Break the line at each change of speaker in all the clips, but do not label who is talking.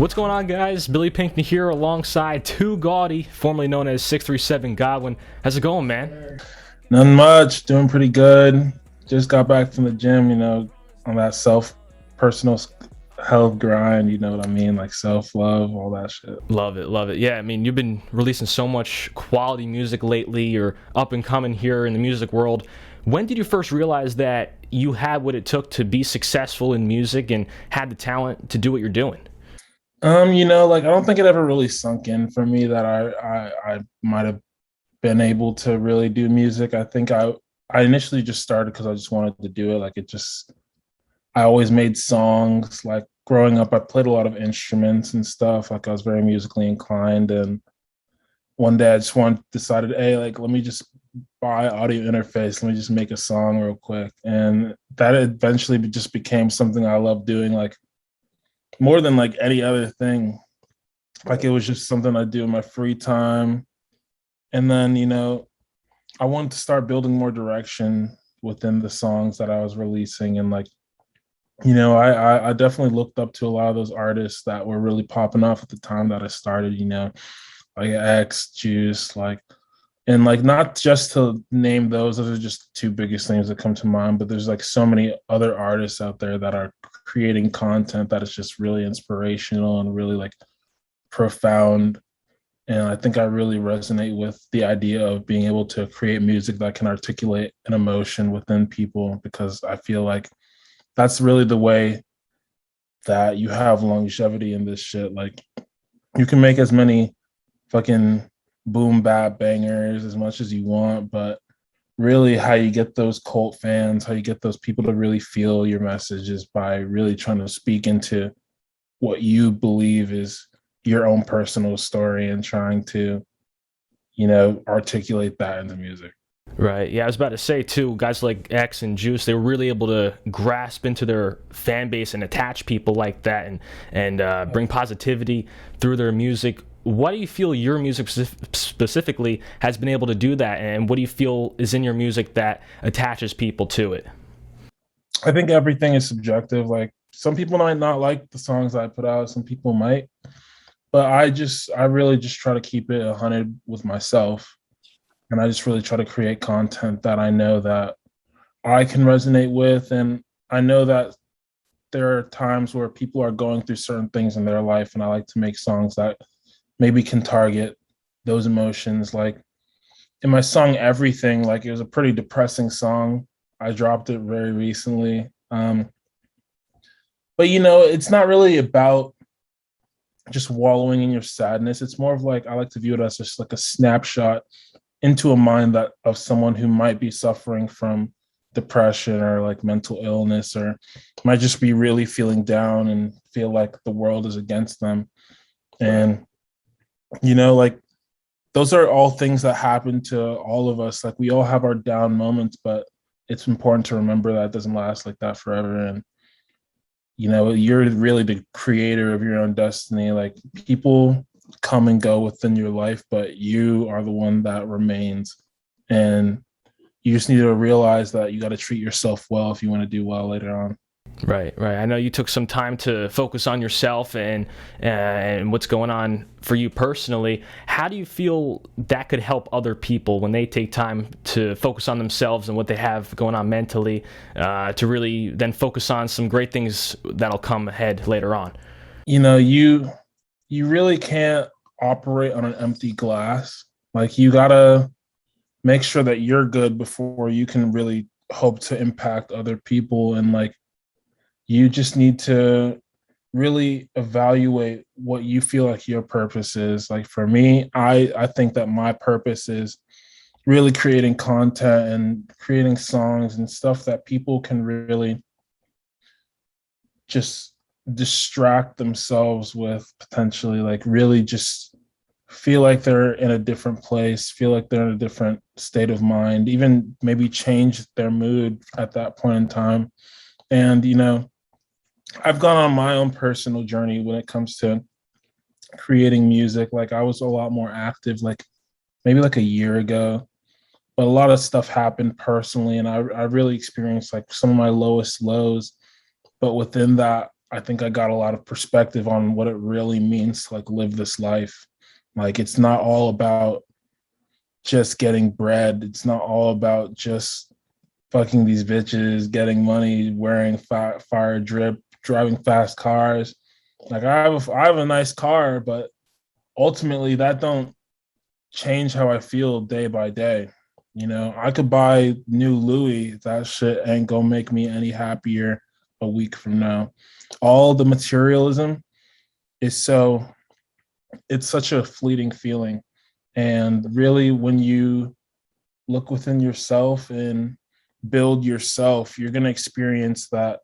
What's going on, guys? Billy Pinckney here alongside 2gaudy, formerly known as 637godwin. How's it going, man?
Nothing much. Doing pretty good. Just got back from the gym, on that personal health grind, you know what I mean? Like self-love, all that shit.
Love it, love it. Yeah, I mean, you've been releasing so much quality music lately. You're up and coming here in the music world. When did you first realize that you had what it took to be successful in music and had the talent to do what you're doing?
I don't think it ever really sunk in for me that I might have been able to really do music. I think I initially just started because I just wanted to do it. I always made songs. Like growing up, I played a lot of instruments and stuff. Like I was very musically inclined. And one day I just decided, hey, like let me just buy audio interface. Let me just make a song real quick. And that eventually just became something I love doing, like more than like any other thing. Like it was just something I do in my free time. And then, I wanted to start building more direction within the songs that I was releasing. And I definitely looked up to a lot of those artists that were really popping off at the time that I started, like X, Juice, and not just to name those are just the two biggest names that come to mind, but there's like so many other artists out there that are creating content that is just really inspirational and really like profound. And I think I really resonate with the idea of being able to create music that can articulate an emotion within people, because I feel like that's really the way that you have longevity in this shit. Like you can make as many fucking boom bap bangers as much as you want, but really how you get those cult fans, how you get those people to really feel your message is by really trying to speak into what you believe is your own personal story and trying to, articulate that into music.
Right. Yeah, I was about to say too, guys like X and Juice, they were really able to grasp into their fan base and attach people like that and bring positivity through their music. What do you feel your music specifically has been able to do that, and what do you feel is in your music that attaches people to it?
I think everything is subjective. Like some people might not like the songs I put out, some people might, but I really just try to keep it 100 with myself. And I just really try to create content that I know that I can resonate with. And I know that there are times where people are going through certain things in their life, and I like to make songs that maybe can target those emotions. Like in my song Everything, like it was a pretty depressing song. I dropped it very recently. But it's not really about just wallowing in your sadness. It's more of like, I like to view it as just like a snapshot into a mind that of someone who might be suffering from depression or like mental illness, or might just be really feeling down and feel like the world is against them. And like those are all things that happen to all of us. Like we all have our down moments, but it's important to remember that it doesn't last like that forever. And you're really the creator of your own destiny. Like people come and go within your life, but you are the one that remains. And you just need to realize that you got to treat yourself well if you want to do well later on.
Right, right. I know you took some time to focus on yourself and what's going on for you personally. How do you feel that could help other people when they take time to focus on themselves and what they have going on mentally, to really then focus on some great things that'll come ahead later on?
You really can't operate on an empty glass. Like you gotta make sure that you're good before you can really hope to impact other people. And like you just need to really evaluate what you feel like your purpose is. Like for me, I think that my purpose is really creating content and creating songs and stuff that people can really just distract themselves with, potentially like really just feel like they're in a different place, feel like they're in a different state of mind, even maybe change their mood at that point in time. And I've gone on my own personal journey when it comes to creating music. Like I was a lot more active, like maybe like a year ago, but a lot of stuff happened personally, and I really experienced like some of my lowest lows. But within that, I think I got a lot of perspective on what it really means to like live this life. Like it's not all about just getting bread. It's not all about just fucking these bitches, getting money, wearing fire drip, driving fast cars. Like I have a nice car, but ultimately that don't change how I feel day by day. You know, I could buy new Louis. That shit ain't gonna make me any happier a week from now. All the materialism is so, it's such a fleeting feeling. And really, when you look within yourself and build yourself, you're gonna experience that.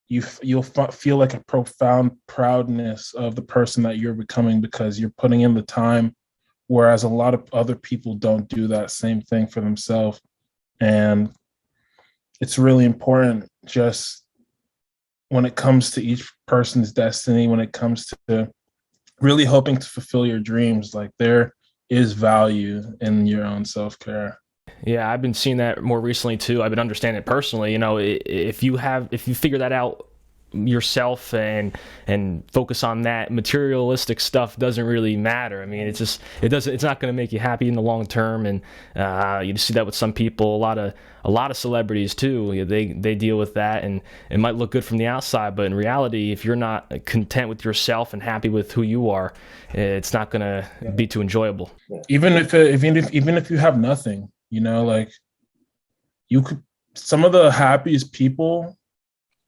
You'll feel like a profound proudness of the person that you're becoming because you're putting in the time, whereas a lot of other people don't do that same thing for themselves. And it's really important just when it comes to each person's destiny, when it comes to really hoping to fulfill your dreams, like there is value in your own self-care.
Yeah, I've been seeing that more recently too. I've been understanding it personally. You know, if you figure that out yourself and focus on that, materialistic stuff doesn't really matter. I mean, it's not going to make you happy in the long term. And you see that with some people, a lot of celebrities too. They deal with that, and it might look good from the outside, but in reality, if you're not content with yourself and happy with who you are, it's not going to be too enjoyable.
Even if you have nothing, you know, like you could, some of the happiest people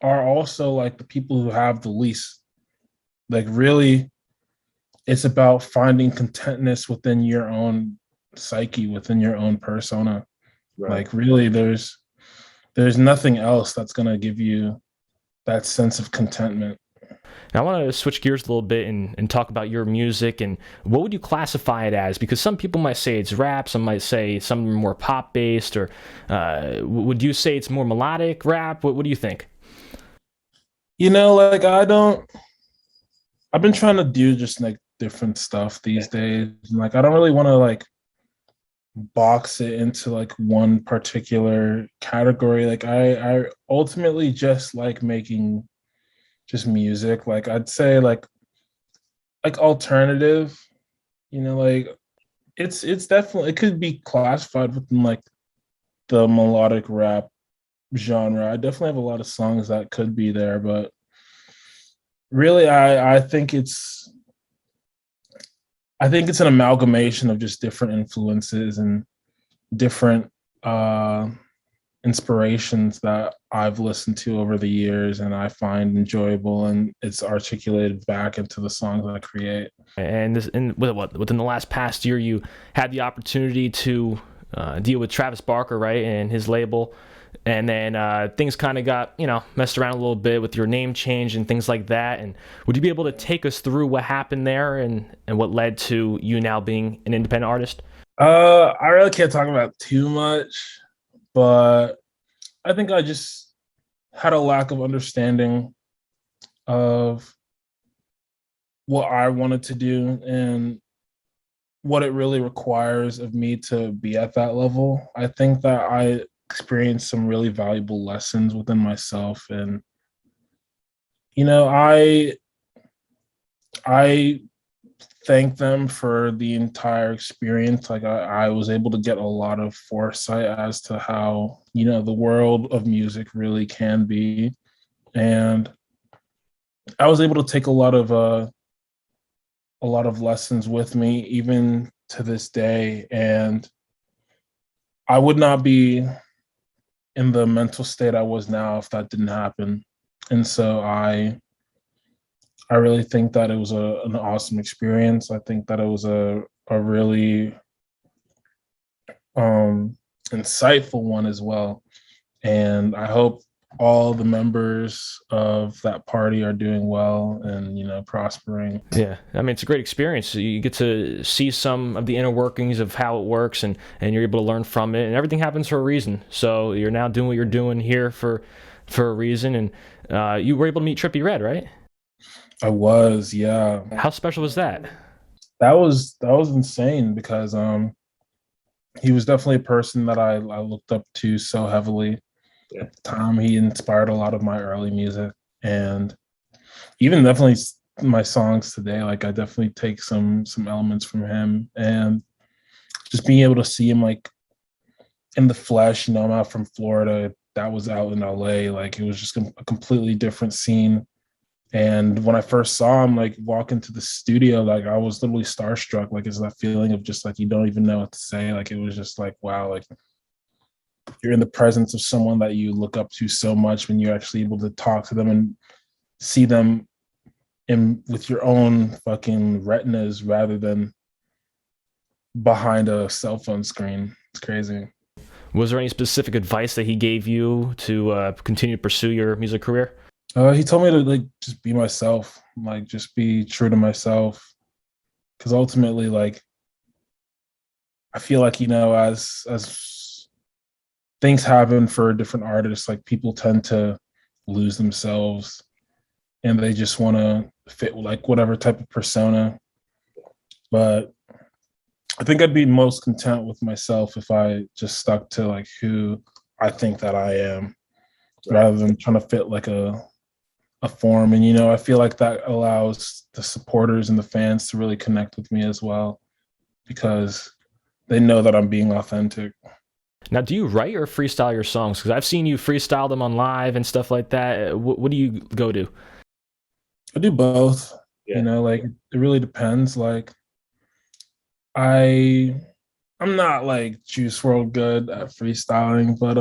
are also like the people who have the least. Like really, it's about finding contentness within your own psyche, within your own persona. Right. Like really, there's nothing else that's gonna give you that sense of contentment.
Now, I want to switch gears a little bit and talk about your music and what would you classify it as? Because some people might say it's rap, some might say some more pop based, or would you say it's more melodic rap? What do you think?
You know, like I've been trying to do just like different stuff these days. And like I don't really want to like box it into like one particular category. Like I ultimately just like making just music. Like I'd say like alternative, you know, like it's definitely, it could be classified within like the melodic rap genre. I definitely have a lot of songs that could be there, but really I think it's an amalgamation of just different influences and different inspirations that I've listened to over the years and I find enjoyable, and it's articulated back into the songs that I create.
And within the last past year, you had the opportunity to deal with Travis Barker, right, and his label. And then things kind of got, messed around a little bit with your name change and things like that. And would you be able to take us through what happened there and what led to you now being an independent artist?
I really can't talk about too much, but I think I just had a lack of understanding of what I wanted to do and what it really requires of me to be at that level. I think that I experienced some really valuable lessons within myself, and I thank them for the entire experience. Like I was able to get a lot of foresight as to how the world of music really can be, and I was able to take a lot of lessons with me even to this day, and I would not be in the mental state I was now if that didn't happen. And so I really think that it was an awesome experience. I think that it was a really insightful one as well. And I hope all the members of that party are doing well and prospering.
Yeah, I mean, it's a great experience. You get to see some of the inner workings of how it works, and you're able to learn from it, and everything happens for a reason. So you're now doing what you're doing here for a reason. And you were able to meet Trippie Redd, right?
I was, yeah.
How special was that?
That was insane because he was definitely a person that I looked up to so heavily. At the time, he inspired a lot of my early music, and even definitely my songs today, like I definitely take some elements from him, and just being able to see him like in the flesh. You know, I'm out from Florida. That was out in LA. Like it was just a completely different scene. And when I first saw him like walk into the studio, like I was literally starstruck. Like it's that feeling of just like you don't even know what to say. Like it was just like, wow, like you're in the presence of someone that you look up to so much when you're actually able to talk to them and see them in with your own fucking retinas rather than behind a cell phone screen. It's crazy.
Was there any specific advice that he gave you to continue to pursue your music career?
He told me to like just be myself, like just be true to myself, because ultimately, like I feel like as things happen for different artists, like people tend to lose themselves, and they just want to fit like whatever type of persona. But I think I'd be most content with myself if I just stuck to like who I think that I am, rather than trying to fit like a form. And I feel like that allows the supporters and the fans to really connect with me as well, because they know that I'm being authentic.
Now, do you write or freestyle your songs? Because I've seen you freestyle them on live and stuff like that. What do you go to?
I do both.
Yeah.
Like it really depends. Like I I'm not like Juice World good at freestyling, but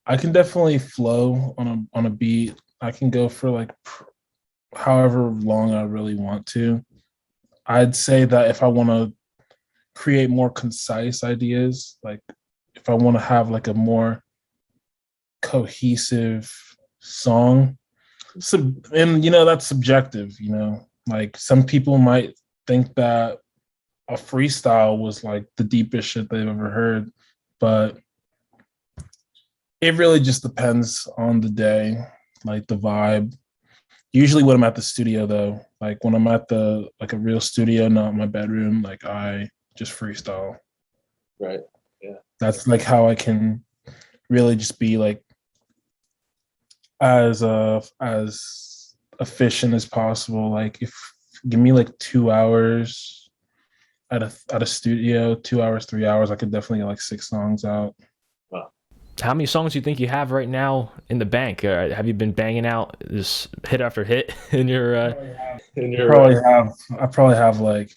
I can definitely flow on a beat. I can go for like however long I really want to. I'd say that if I want to create more concise ideas, like if I want to have like a more cohesive song, and that's subjective. Like some people might think that a freestyle was like the deepest shit they've ever heard, but it really just depends on the day, like the vibe. Usually when I'm at the studio though, like when I'm at the like a real studio, not my bedroom, like I just freestyle.
Right. Yeah.
That's like how I can really just be like as efficient as possible. Like if give me like 2 hours at a studio, 2 hours, 3 hours, I could definitely get like 6 songs out.
Wow.
How many songs do you think you have right now in the bank? Have you been banging out this hit after hit in your?
I probably have like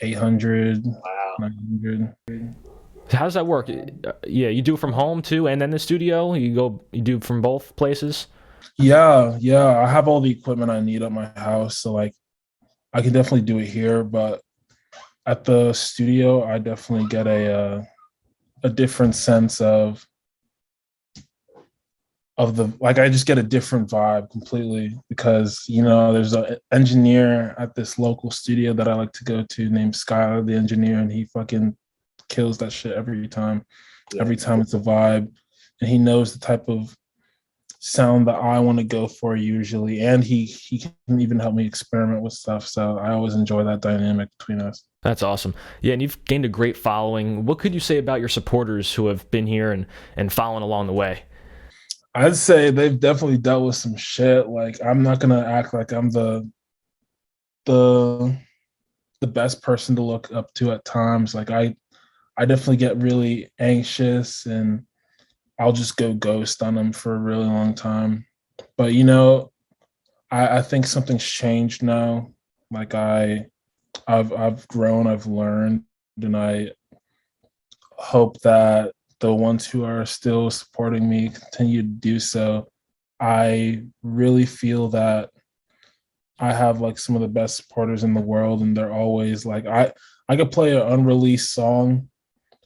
800,
Wow.
900.
How does that work? Yeah, you do it from home too, and then the studio. You do from both places.
Yeah. I have all the equipment I need at my house, so like I can definitely do it here. But at the studio, I definitely get a different sense of the like I just get a different vibe completely, because there's an engineer at this local studio that I like to go to named Skylar the engineer, and he fucking kills that shit every time.
Yeah.
Every time it's a vibe, and he knows the type of sound that I want to go for usually, and he can even help me experiment with stuff. So I always enjoy that dynamic between us.
That's awesome. Yeah, and you've gained a great following. What could you say about your supporters who have been here and following along the way?
I'd say they've definitely dealt with some shit. Like I'm not gonna act like I'm the best person to look up to at times. Like I definitely get really anxious, and I'll just go ghost on them for a really long time. But I think something's changed now. Like I've grown, I've learned, and I hope that the ones who are still supporting me continue to do so. I really feel that I have like some of the best supporters in the world, and they're always like I could play an unreleased song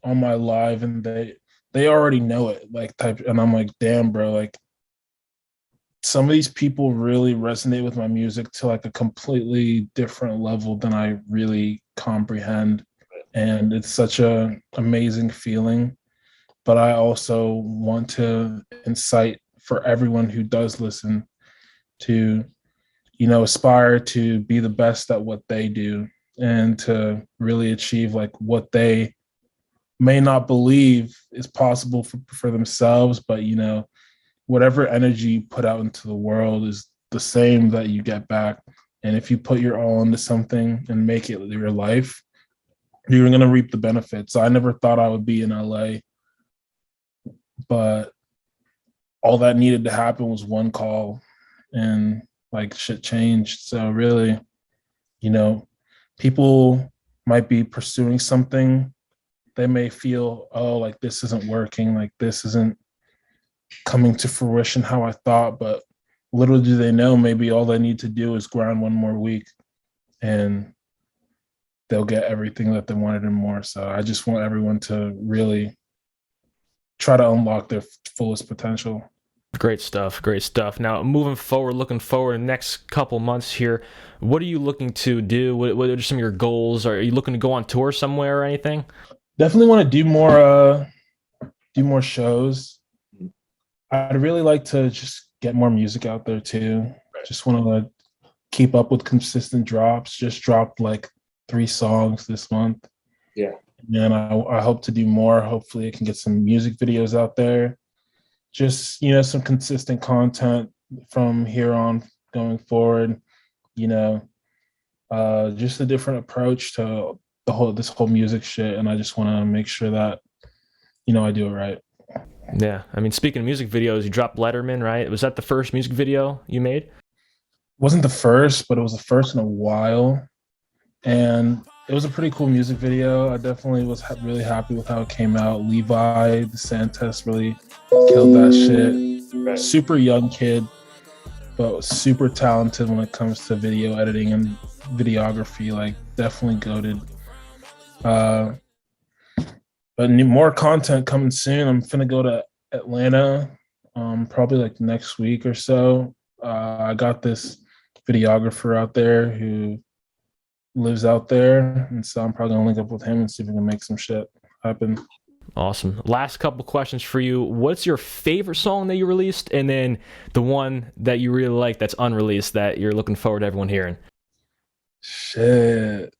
on my live, and they already know it, like type, and I'm like, damn, bro, like some of these people really resonate with my music to like a completely different level than I really comprehend. And it's such a amazing feeling. But I also want to incite for everyone who does listen to, aspire to be the best at what they do, and to really achieve like what they may not believe is possible for themselves. But whatever energy you put out into the world is the same that you get back. And if you put your all into something and make it your life, you're going to reap the benefits. I never thought I would be in LA, but all that needed to happen was one call, and like shit changed. So really, you know, people might be pursuing something. They may feel, oh, like this isn't working, like this isn't coming to fruition how I thought, but little do they know, maybe all they need to do is grind one more week and they'll get everything that they wanted and more. So I just want everyone to really try to unlock their fullest potential.
Great stuff. Great stuff. Now, moving forward, looking forward in the next couple months here, what are you looking to do? What are some of your goals? Are you looking to go on tour somewhere or anything?
Definitely want to do more shows. I'd really like to just get more music out there too. Just want to keep up with consistent drops. Just dropped like 3 songs this month.
Yeah.
And I hope to do more. Hopefully I can get some music videos out there. Just, you know, some consistent content from here on going forward, you know, just a different approach to this whole music shit. And I just want to make sure that, you know, I do it right.
Yeah. I mean, speaking of music videos, you dropped Letterman, right? Was that the first music video you made?
It wasn't the first, but it was the first in a while. And it was a pretty cool music video. I definitely was really happy with how it came out. Levi DeSantis really killed that shit.
Right.
Super young kid, but super talented when it comes to video editing and videography. Like, definitely goated. But more content coming soon. I'm finna go to Atlanta, probably like next week or so. I got this videographer out there who lives out there, and so I'm probably gonna link up with him and see if we can make some shit happen.
Awesome. Last couple questions for you. What's your favorite song that you released, and then the one that you really like that's unreleased that you're looking forward to everyone hearing?
Shit.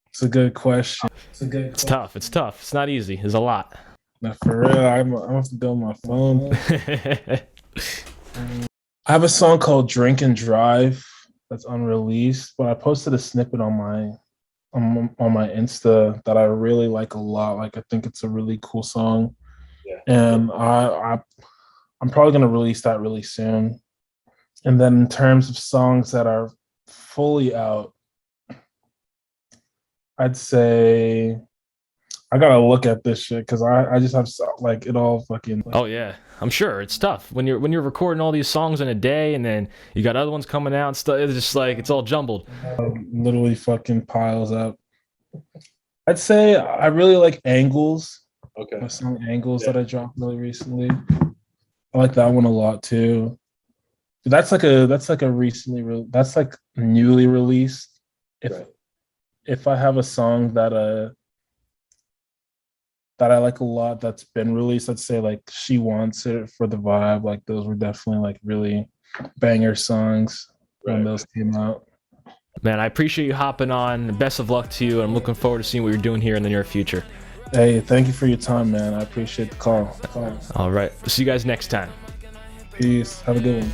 It's a good question.
It's tough. It's tough. It's not easy. There's a lot.
No, for real, I'm have to go on my phone. I have a song called Drink and Drive that's unreleased, but I posted a snippet on my Insta that I really like a lot. Like, I think it's a really cool song.
Yeah.
And I'm probably gonna release that really soon. And then in terms of songs that are fully out, I'd say I gotta look at this shit because I just have like it all fucking.
Oh yeah, I'm sure it's tough when you're recording all these songs in a day, and then you got other ones coming out and stuff. It's just like it's all jumbled.
Literally fucking piles up. I'd say I really like Angles.
Okay.
My song Angles that I dropped really recently. I like that one a lot too. That's like newly released. If I have a song that I like a lot that's been released, let's say like She Wants It for the Vibe, like those were definitely like really banger songs when those came out.
Man, I appreciate you hopping on. Best of luck to you. I'm looking forward to seeing what you're doing here in the near future.
Hey, thank you for your time, man. I appreciate the call.
All right. See you guys next time.
Peace. Have a good one.